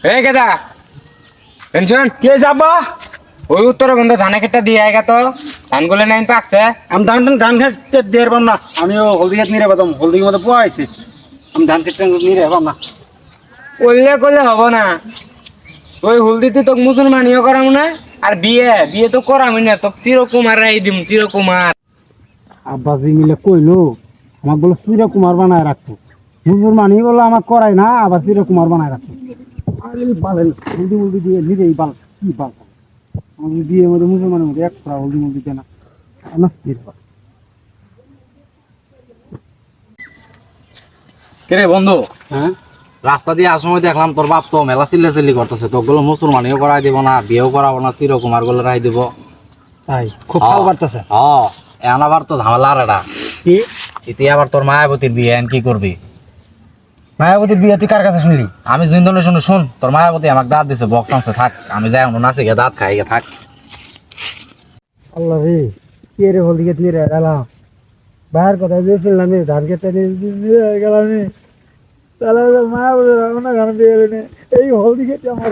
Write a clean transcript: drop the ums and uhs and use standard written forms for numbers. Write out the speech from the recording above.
এই কেদা টেনশন কে যাবা? ওই উত্তরবঙ্গ ধানে খেতটা দিয়ে আয়গা তো ধানগুলো নাইন পাকছে। আমি ধান খেতে দিয়ে পারলাম না। আমিও হলদি খেত নিয়ে পাতাম, হলদির মধ্যে পোয়া আছে। আমি ধান খেতে নিয়ে পারলাম না। করলে করলে হব না। ওই হলদিতে তোকে মুসলমানিও করাম না, আর বিয়ে বিয়ে তো করামই না, তোকে চিরকুমার রাই দিম, চিরকুমার। আব্বাসি মিলে কইলো আমার বলে চিরকুমার বানায় রাখতো। মুসলমানি বললো আমার করাই না, আবার চিরকুমার বানায় রাখতো। আরে বালেন হলদি মুলদি দিয়ে নিজেই বাল কি বাল। আমি বিয়ের মধ্যে মুসলমানের মধ্যে এক ফোঁটা হলদি মুলদি দেয় না। কেরে বন্ধু, হ্যাঁ রাস্তা দিয়ে আসার সময় দেখলাম তোর বাপ তো মেলা চিল্লাচিল্লি করতেছে, তো গুলো মুসলমানিও করাই দিব না, বিয়েও করাবো না, চিরকুমার গুলো রাই দিব। তাই খুব ভালো পারতেছে। এখন আবার তো ঝামেলা আর এটা কি ইতি আবার তোর মায়াবতীর বিয়ে এখন কি করবি? মায়াবতীর বিয়ে তুই কার কাছে শুনলি? আমি জিন্দনে শুনে শুন, তোর মায়াবতী আমাকে দাঁত দিছে, বক্স আনছে, থাক আমি যাই নাচি গে দাঁত খাই গে থাক। আল্লাহ রে কে রে হলদি খেত নিয়ে গেলাম বাইরের কথা দিয়ে শুনলাম ধান খেতে গেলাম তাহলে মায়া বলে না গান দিয়ে এই হলদি খেতে আমার